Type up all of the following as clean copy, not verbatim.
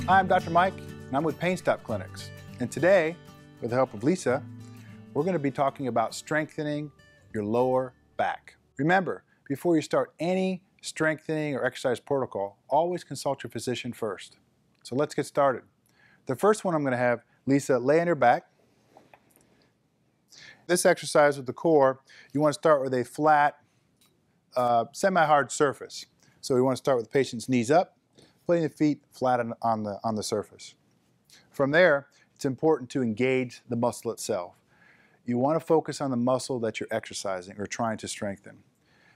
Hi, I'm Dr. Mike, and I'm with Pain Stop Clinics. And today, with the help of Lisa, we're going to be talking about strengthening your lower back. Remember, before you start any strengthening or exercise protocol, always consult your physician first. So let's get started. The first one I'm going to have Lisa lay on her back. This exercise with the core, you want to start with a flat, semi-hard surface. So we want to start with the patient's knees up, putting the feet flat on the surface. From there, it's important to engage the muscle itself. You want to focus on the muscle that you're exercising or trying to strengthen.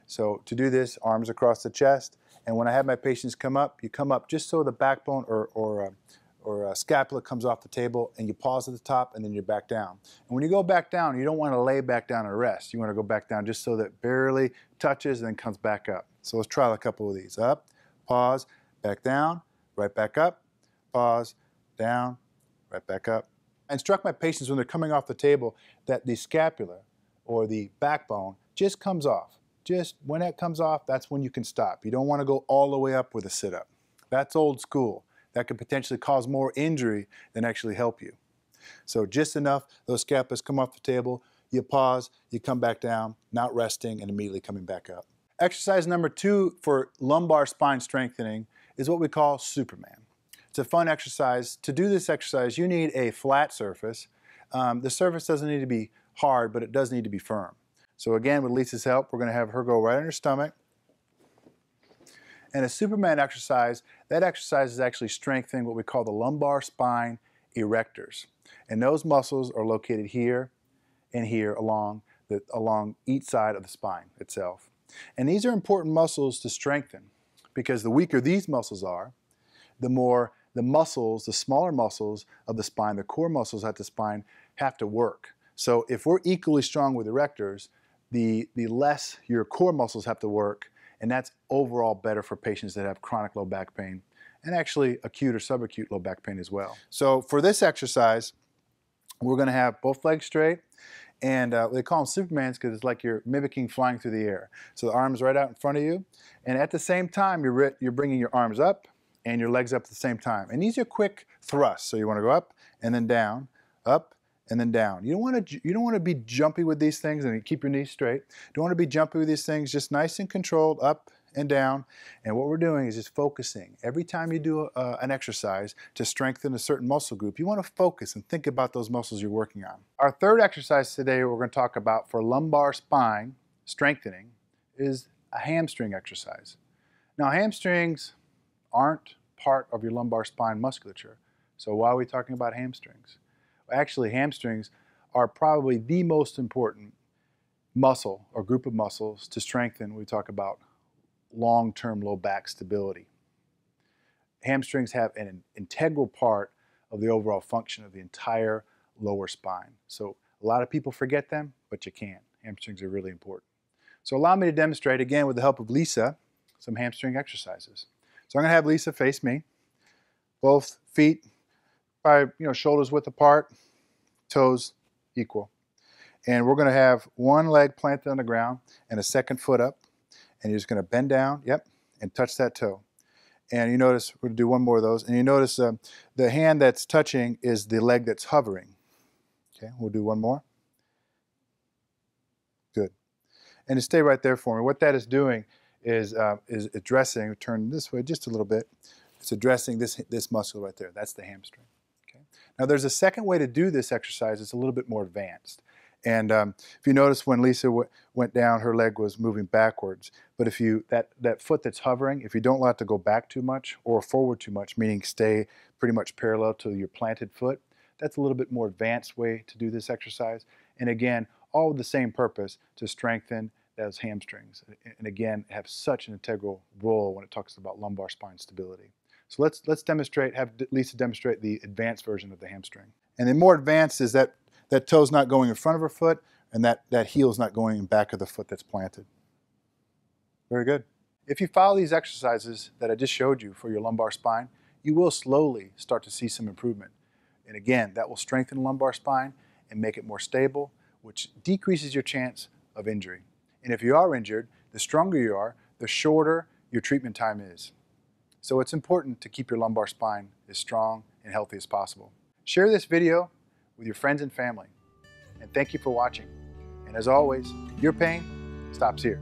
So to do this, arms across the chest, and when I have my patients come up, you come up just so the backbone or scapula comes off the table, and you pause at the top, and then you're back down. And when you go back down, you don't want to lay back down and rest. You want to go back down just so that it barely touches and then comes back up. So let's try a couple of these. Up, pause, back down, right back up, pause, down, right back up. I instruct my patients when they're coming off the table that the scapula or the backbone just comes off. Just when it comes off, that's when you can stop. You don't want to go all the way up with a sit-up. That's old school. That could potentially cause more injury than actually help you. So just enough, those scapulas come off the table, you pause, you come back down, not resting, and immediately coming back up. Exercise number 2 for lumbar spine strengthening is what we call Superman. It's a fun exercise. To do this exercise, you need a flat surface. The surface doesn't need to be hard, but it does need to be firm. So again, with Lisa's help, we're going to have her go right on her stomach. And a Superman exercise, that exercise is actually strengthening what we call the lumbar spine erectors. And those muscles are located here and here along each side of the spine itself. And these are important muscles to strengthen because the weaker these muscles are, the more the muscles, the smaller muscles of the spine, the core muscles at the spine have to work. So if we're equally strong with erectors, the less your core muscles have to work, and that's overall better for patients that have chronic low back pain and actually acute or subacute low back pain as well. So for this exercise, we're going to have both legs straight, and they call them Supermans because it's like you're mimicking flying through the air. So the arms right out in front of you, and at the same time, you're bringing your arms up and your legs up at the same time. And these are quick thrusts. So you want to go up and then down, up and then down. You don't want to be jumpy with these things, and keep your knees straight. You don't want to be jumpy with these things, just nice and controlled, up and down. And what we're doing is just focusing. Every time you do an exercise to strengthen a certain muscle group, you want to focus and think about those muscles you're working on. Our third exercise today we're going to talk about for lumbar spine strengthening is a hamstring exercise. Now hamstrings aren't part of your lumbar spine musculature. So why are we talking about hamstrings? Actually, hamstrings are probably the most important muscle or group of muscles to strengthen when we talk about long-term low back stability. Hamstrings have an integral part of the overall function of the entire lower spine. So a lot of people forget them, but you can't. Hamstrings are really important. So allow me to demonstrate, again with the help of Lisa, some hamstring exercises. So I'm going to have Lisa face me. Both feet probably shoulders width apart, toes equal. And we're going to have one leg planted on the ground and a second foot up. And you're just going to bend down, yep, and touch that toe. And you notice, we're going to do one more of those. And you notice the hand that's touching is the leg that's hovering. Okay, we'll do one more. Good. And just stay right there for me. What that is doing is addressing, turn this way just a little bit. It's addressing this muscle right there. That's the hamstring. Okay. Now there's a second way to do this exercise. It's a little bit more advanced. And if you notice when Lisa went down, her leg was moving backwards. But if that foot that's hovering, if you don't allow it to go back too much or forward too much, meaning stay pretty much parallel to your planted foot, that's a little bit more advanced way to do this exercise. And again, all with the same purpose, to strengthen those hamstrings. And again, have such an integral role when it talks about lumbar spine stability. So let's demonstrate, have Lisa demonstrate the advanced version of the hamstring. And the more advanced is that toe's not going in front of her foot, and that heel's not going in back of the foot that's planted. Very good. If you follow these exercises that I just showed you for your lumbar spine, you will slowly start to see some improvement. And again, that will strengthen the lumbar spine and make it more stable, which decreases your chance of injury. And if you are injured, the stronger you are, the shorter your treatment time is. So it's important to keep your lumbar spine as strong and healthy as possible. Share this video with your friends and family. And thank you for watching. And as always, your pain stops here.